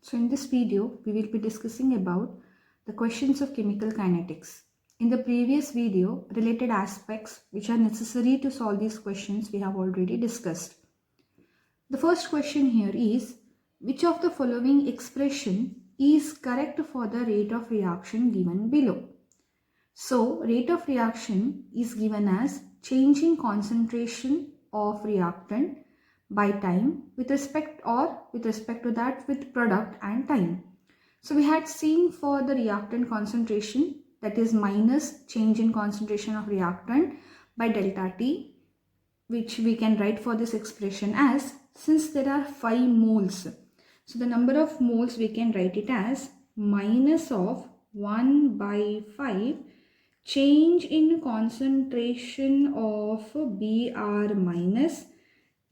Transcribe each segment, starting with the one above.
So in this video, we will be discussing about the questions of chemical kinetics. In the previous video, related aspects which are necessary to solve these questions we have already discussed. The first question here is, which of the following expression is correct for the rate of reaction given below? So, rate of reaction is given as change in concentration of reactant by time with respect to that with product and time. So, we had seen for the reactant concentration, that is minus change in concentration of reactant by delta T, which we can write for this expression as, since there are 5 moles, so the number of moles we can write it as minus of 1 by 5 change in concentration of Br minus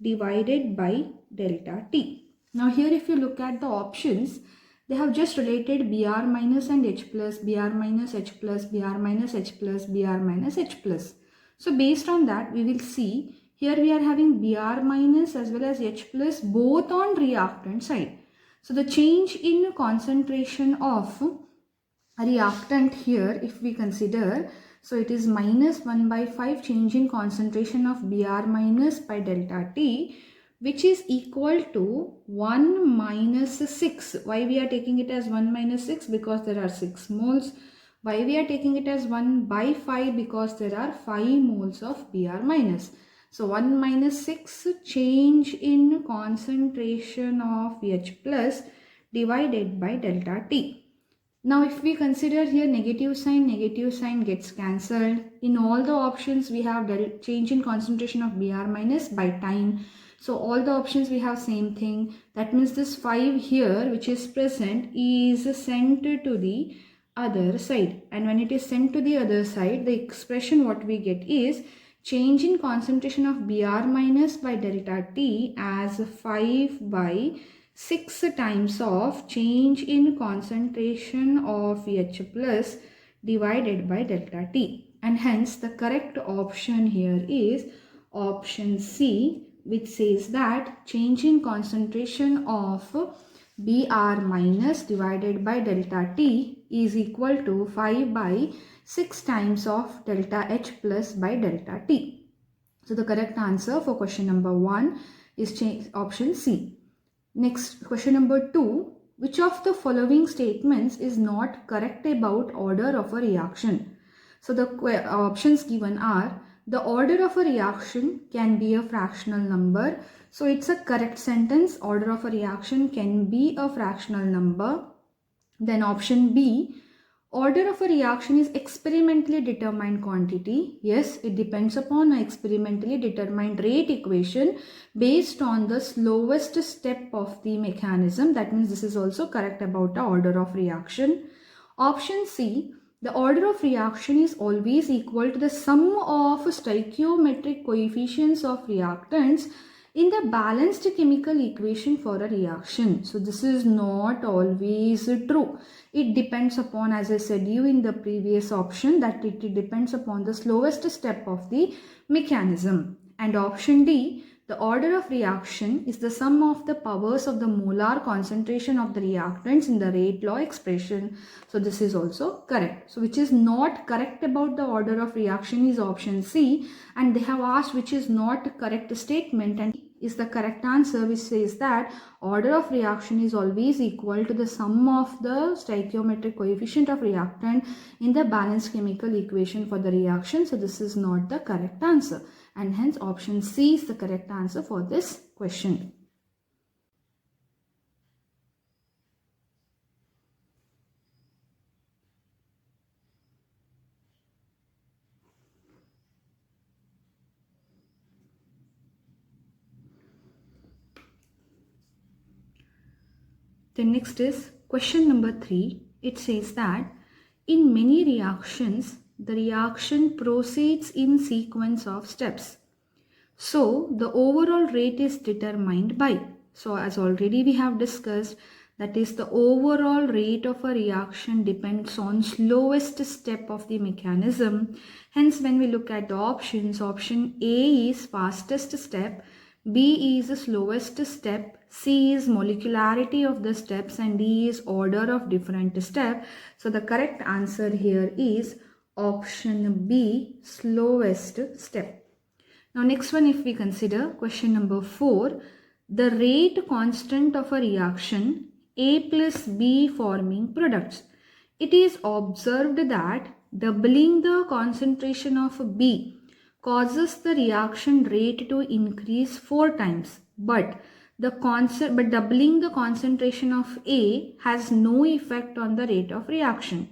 divided by delta T. Now here if you look at the options, they have just related Br minus and H plus, Br minus H plus, Br minus H plus, Br minus H plus. So based on that, we will see here we are having Br minus as well as H plus both on reactant side. So the change in concentration of a reactant here, if we consider, so it is minus 1 by 5 change in concentration of Br minus by delta T, which is equal to 1 minus 6. Why we are taking it as 1 minus 6? Because there are 6 moles. Why we are taking it as 1 by 5? Because there are 5 moles of Br minus. So 1 minus 6 change in concentration of H plus divided by delta T. Now if we consider here negative sign gets cancelled. In all the options we have change in concentration of Br minus by time. So all the options we have same thing. That means this 5 here which is present is sent to the other side. And when it is sent to the other side, the expression what we get is change in concentration of Br minus by delta T as 5 by 6 times of change in concentration of H plus divided by delta T. And hence the correct option here is option C, which says that change in concentration of Br minus divided by delta T is equal to 5 by 6 times of delta H plus by delta T. So the correct answer for question number 1 is option C. Next, question number 2. Which of the following statements is not correct about order of a reaction? So the options given are, the order of a reaction can be a fractional number. So it's a correct sentence. Order of a reaction can be a fractional number. Then option B, order of a reaction is experimentally determined quantity. Yes, it depends upon an experimentally determined rate equation based on the slowest step of the mechanism. That means this is also correct about the order of reaction. Option C, the order of reaction is always equal to the sum of stoichiometric coefficients of reactants in the balanced chemical equation for a reaction. So this is not always true. It depends upon, as I said you in the previous option, that it depends upon the slowest step of the mechanism. And option D, the order of reaction is the sum of the powers of the molar concentration of the reactants in the rate law expression. So this is also correct. So which is not correct about the order of reaction is option C, and they have asked which is not correct statement, and is the correct answer, which says that order of reaction is always equal to the sum of the stoichiometric coefficient of reactant in the balanced chemical equation for the reaction. So this is not the correct answer, and hence option C is the correct answer for this question. The next is question number 3. It says that in many reactions, the reaction proceeds in sequence of steps. So the overall rate is determined by, so as already we have discussed, that is the overall rate of a reaction depends on slowest step of the mechanism. Hence when we look at the options, option A is fastest step, B is the slowest step, C is molecularity of the steps, and D is order of different step. So the correct answer here is option B, slowest step. Now next one, if we consider question number 4, the rate constant of a reaction A plus B forming products. It is observed that doubling the concentration of B causes the reaction rate to increase 4 times, but doubling the concentration of A has no effect on the rate of reaction.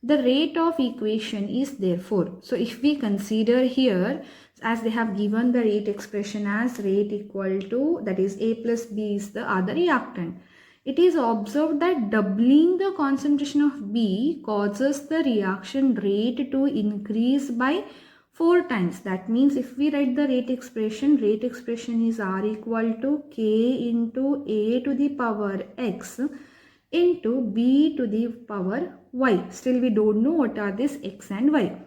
The rate of equation is therefore, so if we consider here, as they have given the rate expression as rate equal to, that is A plus B is the other reactant. It is observed that doubling the concentration of B causes the reaction rate to increase by 4 times. That means if we write the rate expression is R equal to K into A to the power X into B to the power Y. Still we don't know what are these X and Y.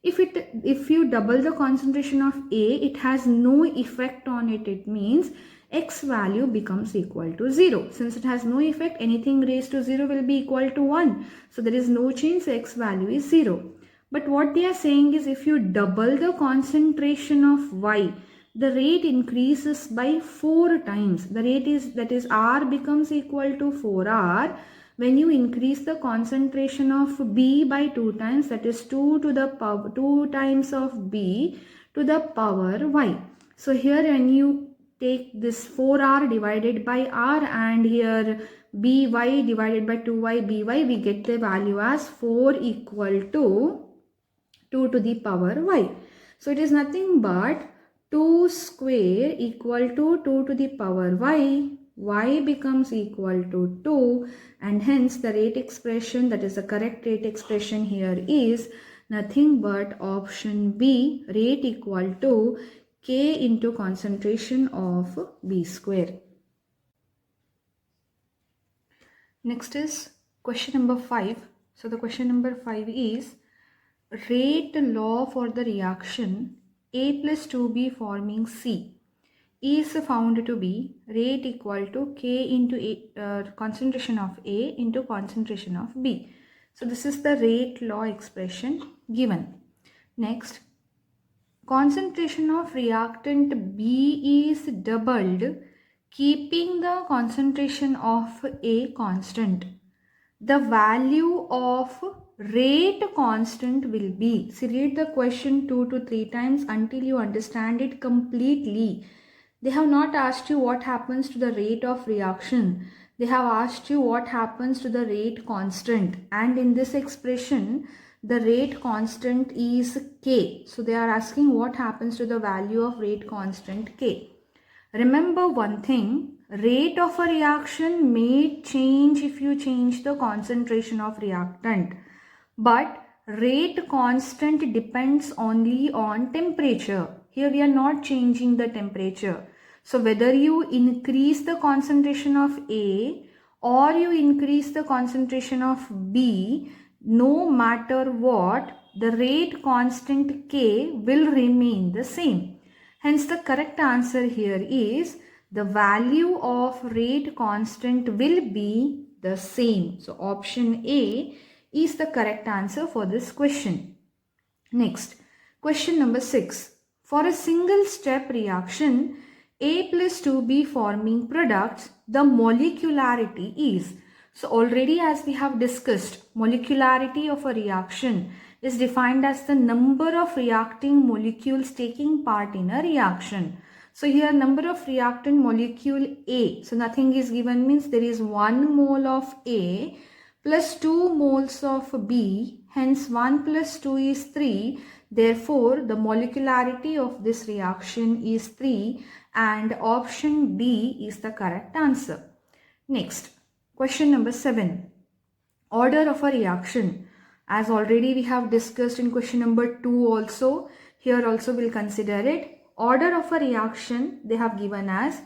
If you double the concentration of A, it has no effect on it. It means X value becomes equal to 0. Since it has no effect, anything raised to 0 will be equal to 1. So there is no change, so X value is 0. But what they are saying is if you double the concentration of Y, the rate increases by 4 times. The rate is, that is R becomes equal to 4R. When you increase the concentration of B by 2 times, that is 2 to the power 2 times of B to the power Y. So here when you take this 4R divided by R and here by divided by 2y by, we get the value as 4 equal to 2 to the power y. So it is nothing but 2 square equal to 2 to the power y. Y becomes equal to 2, and hence the rate expression, that is the correct rate expression here, is nothing but option B, rate equal to K into concentration of B square. Next is question number 5. So the question number 5 is rate law for the reaction A plus 2B forming C is found to be rate equal to K into concentration of A into concentration of B. So this is the rate law expression given. Next, concentration of reactant B is doubled, keeping the concentration of A constant. The value of rate constant will be, see, read the question 2 to 3 times until you understand it completely. They have not asked you what happens to the rate of reaction. They have asked you what happens to the rate constant, and in this expression the rate constant is K. So they are asking what happens to the value of rate constant K. Remember one thing, rate of a reaction may change if you change the concentration of reactant, but rate constant depends only on temperature. Here we are not changing the temperature. So whether you increase the concentration of A or you increase the concentration of B, no matter what, the rate constant K will remain the same. Hence the correct answer here is the value of rate constant will be the same. So option A is the correct answer for this question. Next, question number 6. For a single step reaction A plus 2B forming products, the molecularity is, so already as we have discussed, molecularity of a reaction is defined as the number of reacting molecules taking part in a reaction. So here number of reactant molecule A, so nothing is given, means there is 1 mole of A plus 2 moles of B, hence 1 plus 2 is 3. Therefore, the molecularity of this reaction is 3 and option D is the correct answer. Next, question number 7. Order of a reaction. As already we have discussed in question number 2 also, here also we'll consider it. Order of a reaction they have given as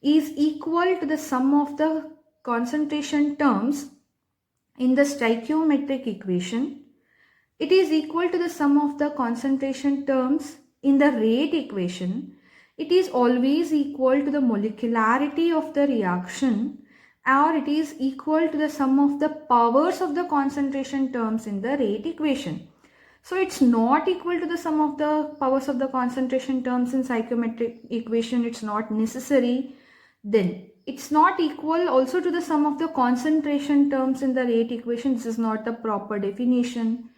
is equal to the sum of the concentration terms in the stoichiometric equation. It is equal to the sum of the concentration terms in the rate equation. it is always equal to the molecularity of the reaction, or it is equal to the sum of the powers of the concentration terms in the rate equation. So it's not equal to the sum of the powers of the concentration terms in stoichiometric equation. It's not necessary. Then it's not equal also to the sum of the concentration terms in the rate equation. This is not the proper definition.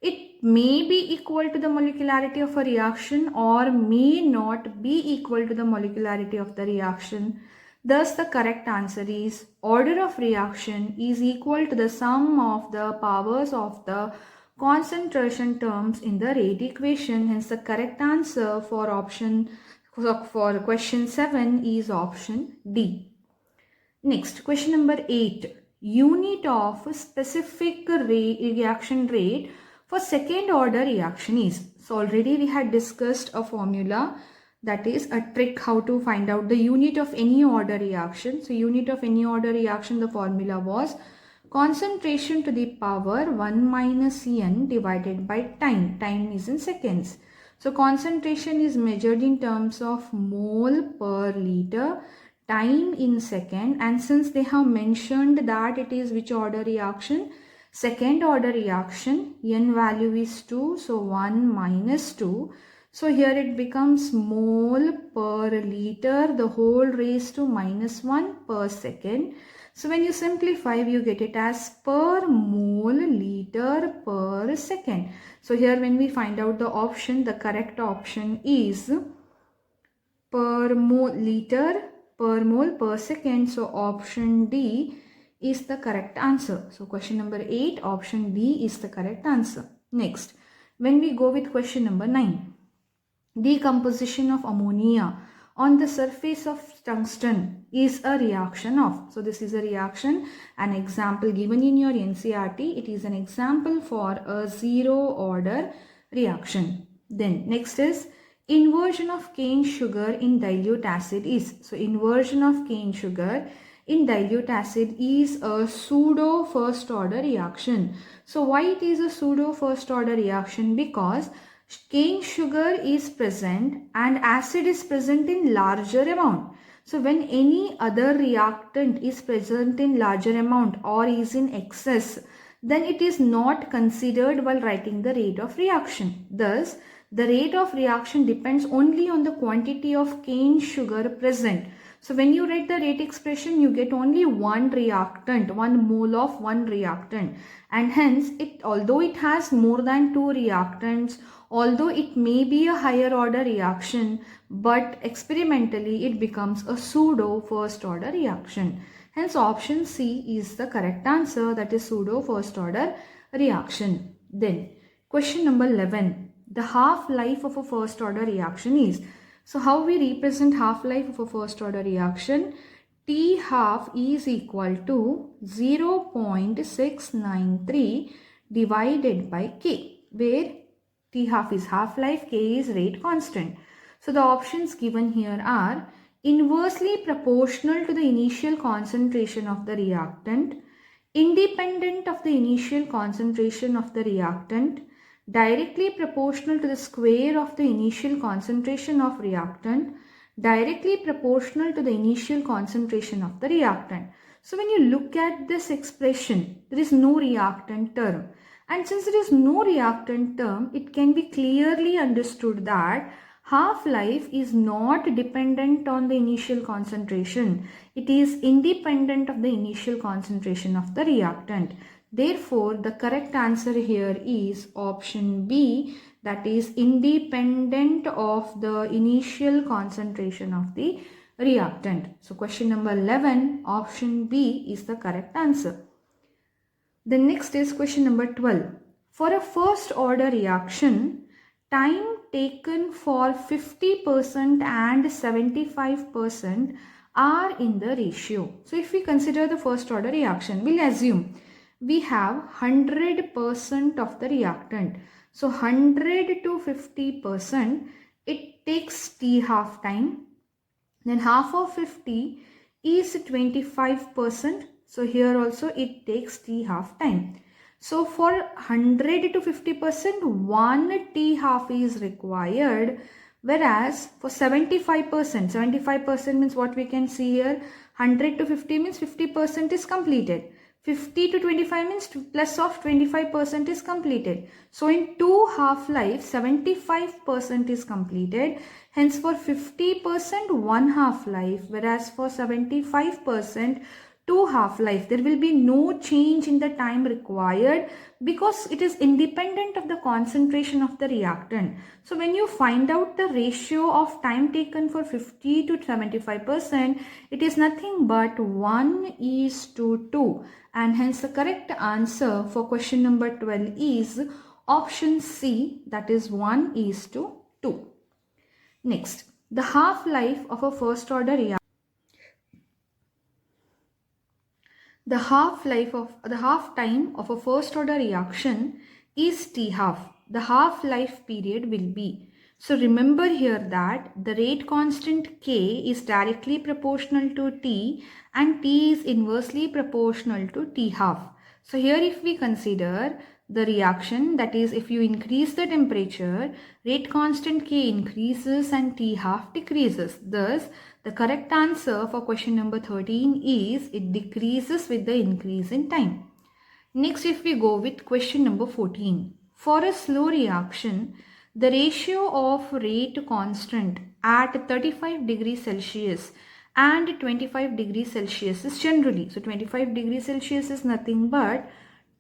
It may be equal to the molecularity of a reaction or may not be equal to the molecularity of the reaction. Thus, the correct answer is order of reaction is equal to the sum of the powers of the concentration terms in the rate equation. Hence, the correct answer for question 7 is option D. Next, question number 8. Unit of specific reaction rate for second order reaction is. So already we had discussed a formula, that is a trick how to find out the unit of any order reaction. So unit of any order reaction, the formula was concentration to the power 1 minus n divided by time. Time is in seconds. So concentration is measured in terms of mole per liter, time in second, and since they have mentioned that it is which order reaction, second order reaction, n value is 2, so 1 minus 2. So here it becomes mole per liter, the whole raised to minus 1 per second. So when you simplify, you get it as per mole liter per second. So here when we find out the option, the correct option is per mole liter per mole per second. So option D is the correct answer. So question number 8, option D is the correct answer. Next, when we go with question number 9, decomposition of ammonia on the surface of tungsten is a reaction of. So this is a reaction, an example given in your NCERT. It is an example for a zero order reaction. Then next is inversion of cane sugar in dilute acid is. So inversion of cane sugar in dilute acid is a pseudo first order reaction. So why it is a pseudo first order reaction? Because cane sugar is present and acid is present in larger amount. So when any other reactant is present in larger amount or is in excess, then it is not considered while writing the rate of reaction. Thus, the rate of reaction depends only on the quantity of cane sugar present. So when you write the rate expression, you get only one reactant, 1 mole of one reactant, and hence although it has more than 2 reactants, although it may be a higher order reaction, but experimentally it becomes a pseudo first order reaction. Hence option C is the correct answer, that is pseudo first order reaction. Then question number 11, the half-life of a first order reaction is. So how we represent half-life of a first order reaction? T half is equal to 0.693 divided by K, where T half is half-life, K is rate constant. So the options given here are inversely proportional to the initial concentration of the reactant, independent of the initial concentration of the reactant, directly proportional to the square of the initial concentration of reactant, directly proportional to the initial concentration of the reactant. So when you look at this expression, there is no reactant term. And since there is no reactant term, it can be clearly understood that half-life is not dependent on the initial concentration. It is independent of the initial concentration of the reactant. Therefore, the correct answer here is option B, that is independent of the initial concentration of the reactant. So question number 11, option B is the correct answer. The next is question number 12. For a first order reaction, time taken for 50% and 75% are in the ratio. So if we consider the first order reaction, we'll assume we have 100% of the reactant. So 100 to 50%, it takes T half time. Then half of 50 is 25%. So here also it takes T half time. So for 100 to 50%, 1 T half is required. Whereas for 75% means what we can see here, 100 to 50 means 50% is completed. 50 to 25 means plus of 25% is completed. So in 2 half-life, 75% is completed. Hence for 50%, 1 half-life, whereas for 75%, 2 half-life, there will be no change in the time required because it is independent of the concentration of the reactant. So when you find out the ratio of time taken for 50 to 75%, it is nothing but 1:2, and hence the correct answer for question number 12 is option C, that is 1:2. Next, the half-life of a first order reaction. The half time of a first order reaction is T half. The half life period will be. So remember here that the rate constant K is directly proportional to T and T is inversely proportional to T half. So here if we consider the reaction, that is if you increase the temperature, rate constant K increases and T half decreases. Thus, the correct answer for question number 13 is it decreases with the increase in time. Next, if we go with question number 14. For a slow reaction, the ratio of rate constant at 35 degrees Celsius and 25 degrees Celsius is generally. So 25 degrees Celsius is nothing but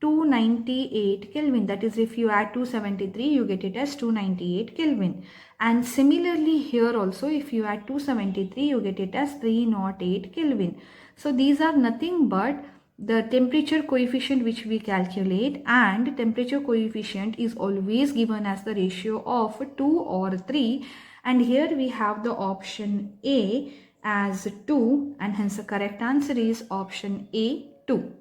298 Kelvin. That is, if you add 273, you get it as 298 Kelvin. And similarly here also, if you add 273, you get it as 308 Kelvin. So these are nothing but the temperature coefficient which we calculate, and temperature coefficient is always given as the ratio of 2 or 3. And here we have the option A as 2, and hence the correct answer is option A, 2.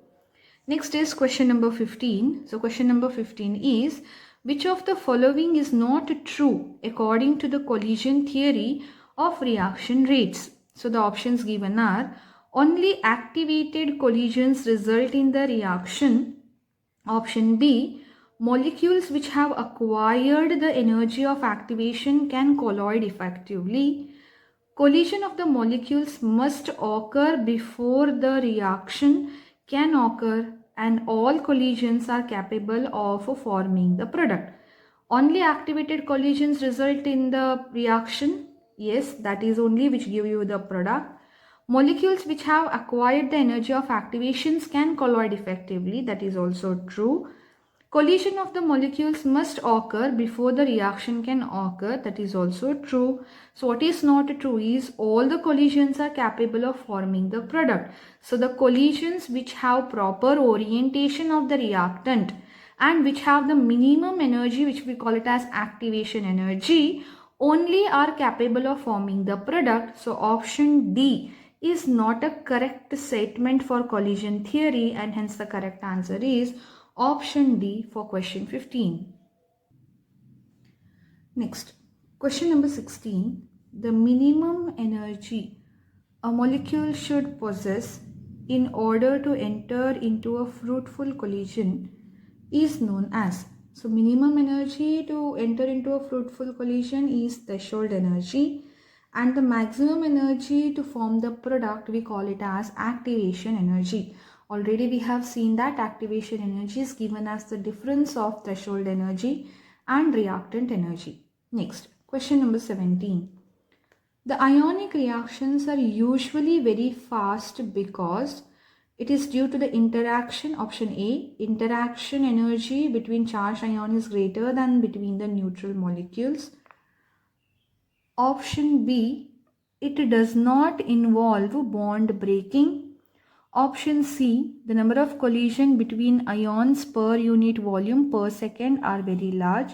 Next is question number 15. So question number 15 is, which of the following is not true according to the collision theory of reaction rates? So the options given are, only activated collisions result in the reaction. Option B, molecules which have acquired the energy of activation can colloid effectively. Collision of the molecules must occur before the reaction can occur, and all collisions are capable of forming the product. Only activated collisions result in the reaction. Yes, that is only which give you the product. Molecules which have acquired the energy of activations can colloid effectively. That is also true. Collision of the molecules must occur before the reaction can occur. That is also true. So what is not true is all the collisions are capable of forming the product. So the collisions which have proper orientation of the reactant and which have the minimum energy, which we call it as activation energy, only are capable of forming the product. So option D is not a correct statement for collision theory, and hence the correct answer is option D for question 15. Next, question number 16. The minimum energy a molecule should possess in order to enter into a fruitful collision is known as. So minimum energy to enter into a fruitful collision is threshold energy, and the maximum energy to form the product, we call it as activation energy. Already we have seen that activation energy is given as the difference of threshold energy and reactant energy. Next, question number 17. The ionic reactions are usually very fast because it is due to the interaction. Option A, interaction energy between charged ion is greater than between the neutral molecules. Option B, it does not involve bond breaking. Option C, the number of collision between ions per unit volume per second are very large.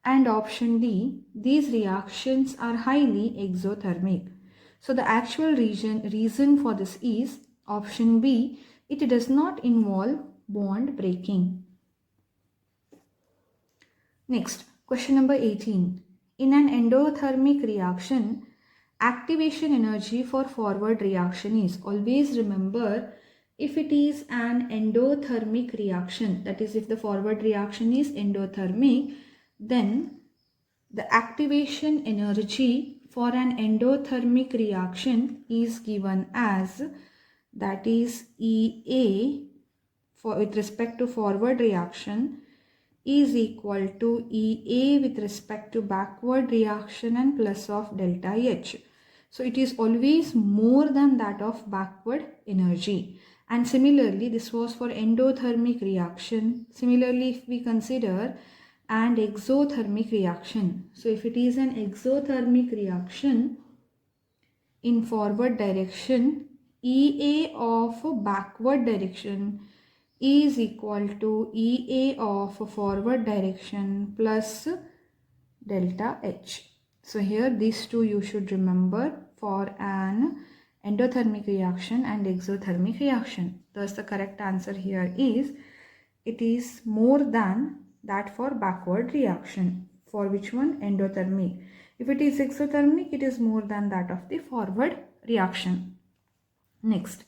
And option D, these reactions are highly exothermic. So the actual reason for this is option B, it does not involve bond breaking. Next, question number 18. In an endothermic reaction, activation energy for forward reaction is, always remember, if it is an endothermic reaction, that is if the forward reaction is endothermic, then The activation energy for an endothermic reaction is given as, that is EA with respect to forward reaction is equal to EA with respect to backward reaction and plus of delta H. So it is always more than that of backward energy. And similarly, this was for endothermic reaction. Similarly, if we consider an exothermic reaction. So if it is an exothermic reaction in forward direction, EA of backward direction is equal to EA of forward direction plus delta H. So here these two you should remember for an endothermic reaction and exothermic reaction. Thus the correct answer here is, it is more than that for backward reaction. For which one? Endothermic. If it is exothermic, it is more than that of the forward reaction. Next,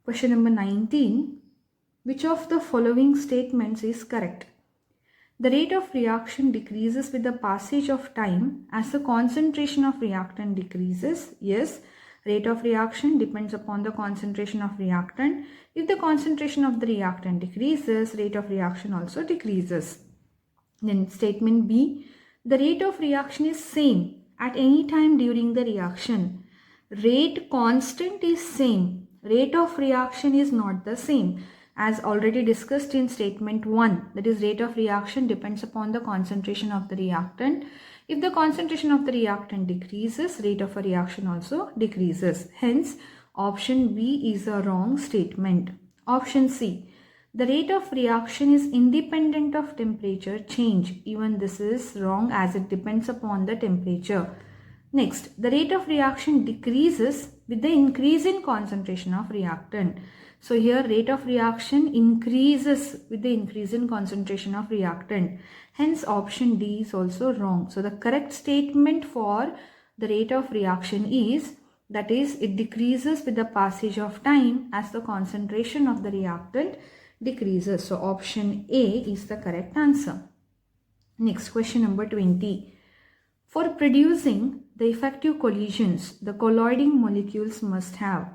question number 19. Which of the following statements is correct? The rate of reaction decreases with the passage of time as the concentration of reactant decreases. Yes, rate of reaction depends upon the concentration of reactant. If the concentration of the reactant decreases, rate of reaction also decreases. Then statement B, the rate of reaction is same at any time during the reaction. Rate constant is same. Rate of reaction is not the same. As already discussed in statement 1, that is rate of reaction depends upon the concentration of the reactant. If the concentration of the reactant decreases, rate of a reaction also decreases. Hence, option B is a wrong statement. Option C, the rate of reaction is independent of temperature change. Even this is wrong as it depends upon the temperature. Next, the rate of reaction decreases with the increase in concentration of reactant. So here rate of reaction increases with the increase in concentration of reactant. Hence option D is also wrong. So the correct statement for the rate of reaction is, that is, it decreases with the passage of time as the concentration of the reactant decreases. So option A is the correct answer. Next, question number 20. For producing the effective collisions, the colloiding molecules must have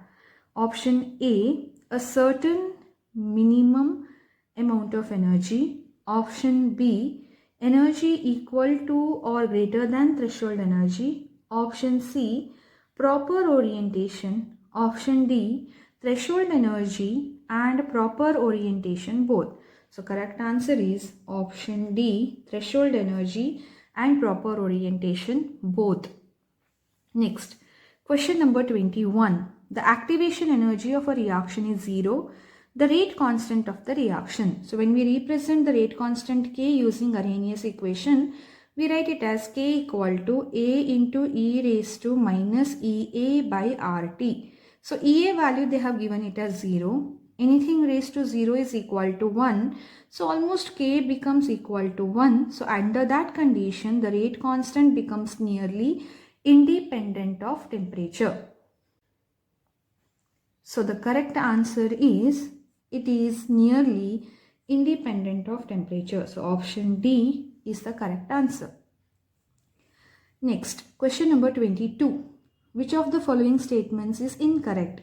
option A certain minimum amount of energy, option B energy equal to or greater than threshold energy, option C proper orientation, option D threshold energy and proper orientation both. So correct answer is option D, threshold energy and proper orientation both. Next, question number 21. The activation energy of a reaction is 0. The rate constant of the reaction. So when we represent the rate constant K using Arrhenius equation, we write it as K equal to A into e raised to minus EA by RT. So EA value they have given it as 0. Anything raised to 0 is equal to 1. So almost K becomes equal to 1. So under that condition, the rate constant becomes nearly independent of temperature. So the correct answer is, it is nearly independent of temperature. So option D is the correct answer. Next, question number 22. Which of the following statements is incorrect?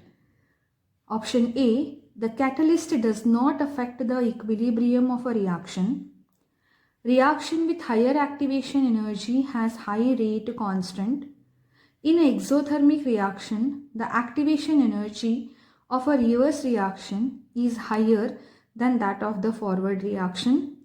Option A, the catalyst does not affect the equilibrium of a reaction. Reaction with higher activation energy has high rate constant. In an exothermic reaction, the activation energy of a reverse reaction is higher than that of the forward reaction.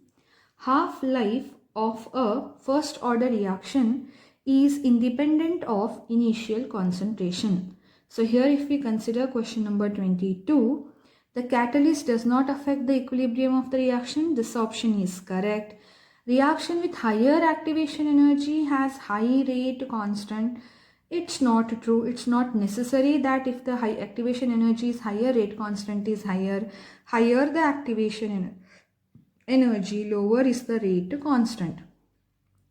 Half-life of a first order reaction is independent of initial concentration. So here if we consider question number 22, the catalyst does not affect the equilibrium of the reaction. This option is correct. Reaction with higher activation energy has high rate constant. It's not true. It's not necessary that if the high activation energy is higher, rate constant is higher. Higher the activation energy, lower is the rate constant.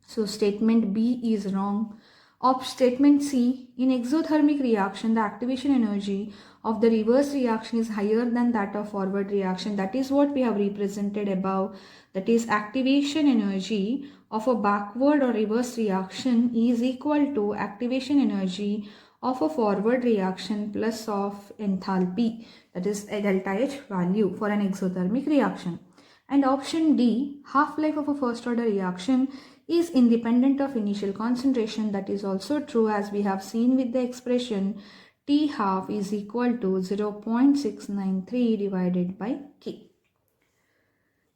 So statement B is wrong. Statement C, in exothermic reaction, the activation energy of the reverse reaction is higher than that of forward reaction. That is what we have represented above. That is, activation energy of a backward or reverse reaction is equal to activation energy of a forward reaction plus of enthalpy, that is a delta H value for an exothermic reaction. And option D, half-life of a first order reaction is independent of initial concentration. That is also true, as we have seen with the expression T half is equal to 0.693 divided by K.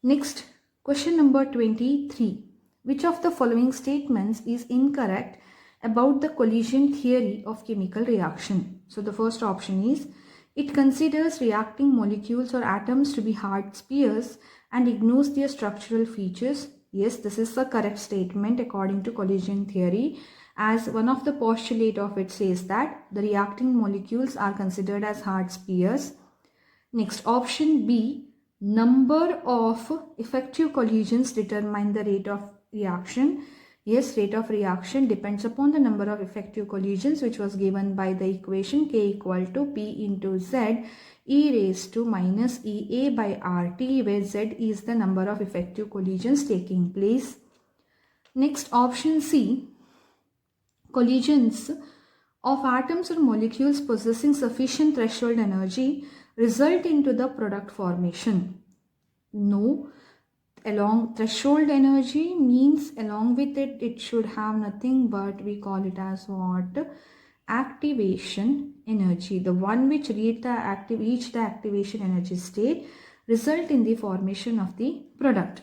Next, question number 23. Which of the following statements is incorrect about the collision theory of chemical reaction? So the first option is, it considers reacting molecules or atoms to be hard spheres and ignores their structural features. Yes, this is the correct statement according to collision theory, as one of the postulate of it says that the reacting molecules are considered as hard spheres. Next, option B, number of effective collisions determine the rate of reaction. Yes, rate of reaction depends upon the number of effective collisions, which was given by the equation K equal to P into Z e raised to minus EA by RT, where Z is the number of effective collisions taking place. Next, option C, collisions of atoms or molecules possessing sufficient threshold energy result into the product formation. No, along threshold energy means along with it, it should have nothing but we call it as what? Activation energy. The one which reach the activation energy state result in the formation of the product.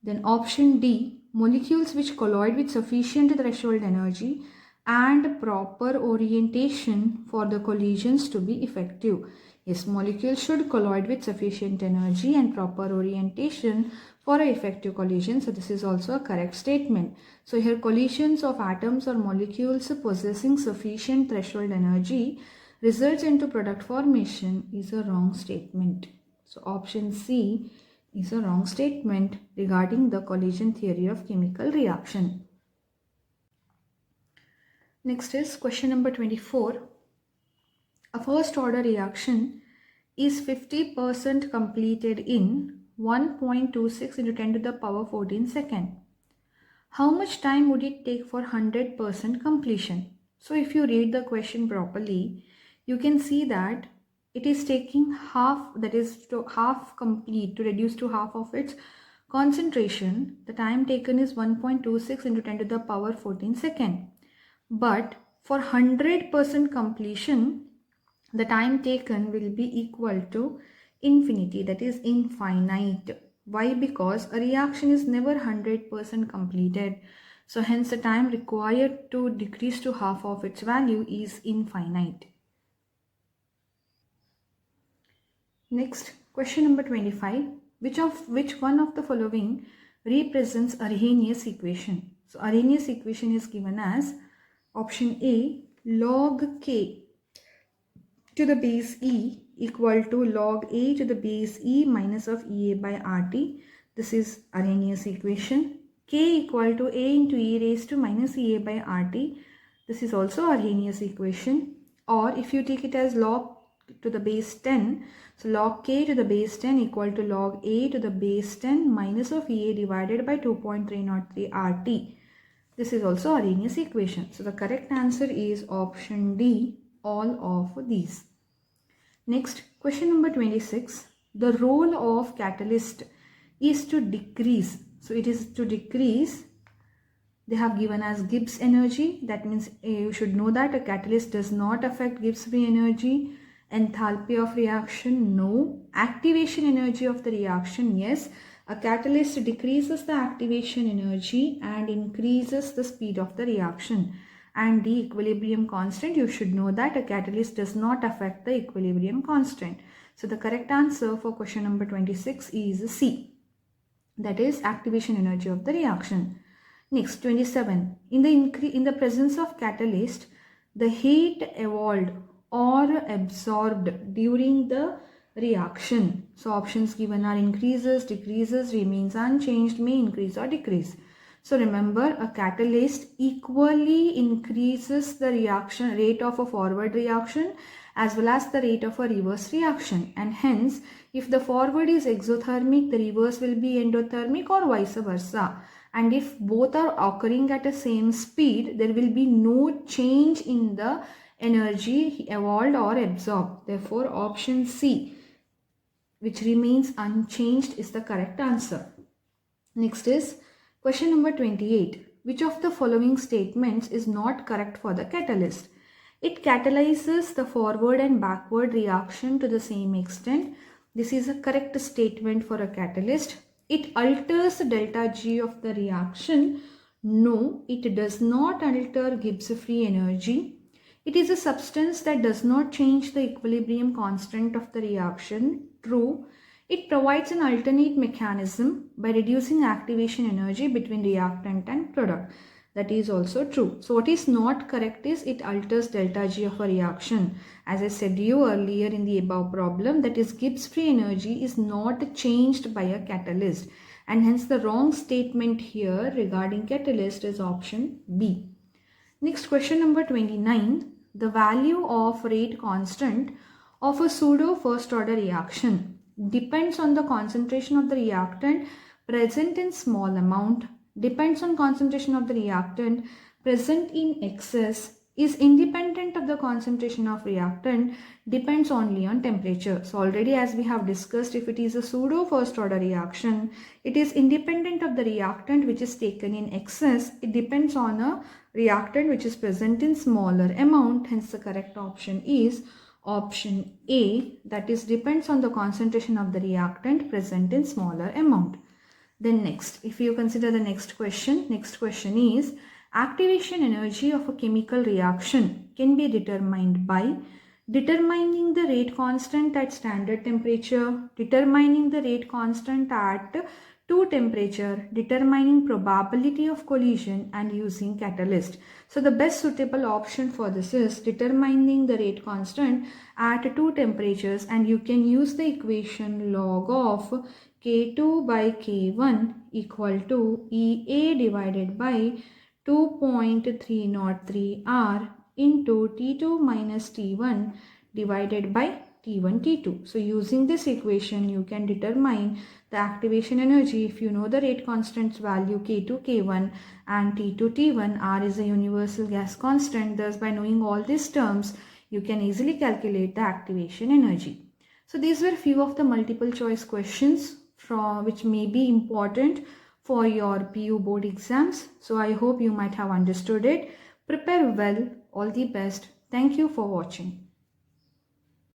Then option D, molecules which colloid with sufficient threshold energy and proper orientation for the collisions to be effective. Yes, molecules should colloid with sufficient energy and proper orientation for an effective collision. So this is also a correct statement. So here collisions of atoms or molecules possessing sufficient threshold energy results into product formation is a wrong statement. So option C is a wrong statement regarding the collision theory of chemical reaction. Next is question number 24. A first order reaction is 50% completed in 1.26 into 10 to the power 14 second. How much time would it take for 100% completion? So if you read the question properly, you can see that it is taking half, that is to half complete, to reduce to half of its concentration. The time taken is 1.26 into 10 to the power 14 second. But for 100% completion, the time taken will be equal to infinity, that is infinite. Why? Because a reaction is never 100% completed. So hence the time required to decrease to half of its value is infinite. Next, question number 25. Which one of the following represents Arrhenius equation? So Arrhenius equation is given as option A, log K to the base E equal to log A to the base E minus of EA by RT. This is Arrhenius equation. K equal to A into E raised to minus EA by RT. This is also Arrhenius equation. Or if you take it as log to the base 10, so log K to the base 10 equal to log A to the base 10 minus of EA divided by 2.303 RT. This is also Arrhenius equation. So the correct answer is option D, all of these. Next, question number 26. The role of catalyst is to decrease. So it is to decrease. They have given as Gibbs energy. That means you should know that a catalyst does not affect Gibbs free energy. Enthalpy of reaction, no. Activation energy of the reaction, yes. A catalyst decreases the activation energy and increases the speed of the reaction. And the equilibrium constant, you should know that a catalyst does not affect the equilibrium constant. So the correct answer for question number 26 is C. That is activation energy of the reaction. Next, 27. In the presence of catalyst, the heat evolved or absorbed during the reaction. So options given are increases, decreases, remains unchanged, may increase or decrease. So remember, a catalyst equally increases the reaction rate of a forward reaction as well as the rate of a reverse reaction, and hence if the forward is exothermic, the reverse will be endothermic or vice versa. and if both are occurring at the same speed, there will be no change in the energy evolved or absorbed. Therefore, option C, which remains unchanged, is the correct answer. Next is question number 28. Which of the following statements is not correct for the catalyst? It catalyzes the forward and backward reaction to the same extent. This is a correct statement for a catalyst. It alters the delta G of the reaction. No, it does not alter Gibbs free energy. It is a substance that does not change the equilibrium constant of the reaction. True. It provides an alternate mechanism by reducing activation energy between reactant and product. That is also true. So what is not correct is it alters delta G of a reaction. As I said you earlier in the above problem, that is Gibbs free energy is not changed by a catalyst, and hence the wrong statement here regarding catalyst is option B. Next, question number 29. The value of rate constant of a pseudo first order reaction depends on the concentration of the reactant present in small amount, depends on concentration of the reactant present in excess, is independent of the concentration of reactant, depends only on temperature. So already, as we have discussed, if it is a pseudo first order reaction, it is independent of the reactant which is taken in excess. It depends on a reactant which is present in smaller amount. Hence the correct option is option A, that is depends on the concentration of the reactant present in smaller amount. Then next, if you consider the next question is activation energy of a chemical reaction can be determined by determining the rate constant at standard temperature, determining the rate constant at 2 temperature, determining probability of collision, and using catalyst. So the best suitable option for this is determining the rate constant at 2 temperatures, and you can use the equation log of K2 by K1 equal to EA divided by 2.303 R into T2 minus T1 divided by T1 T2. So using this equation you can determine the activation energy if you know the rate constant's value K2 K1 and T2 T1. R is a universal gas constant. Thus by knowing all these terms you can easily calculate the activation energy. So these were few of the multiple choice questions which may be important for your PU board exams. So I hope you might have understood it. Prepare well. All the best. Thank you for watching.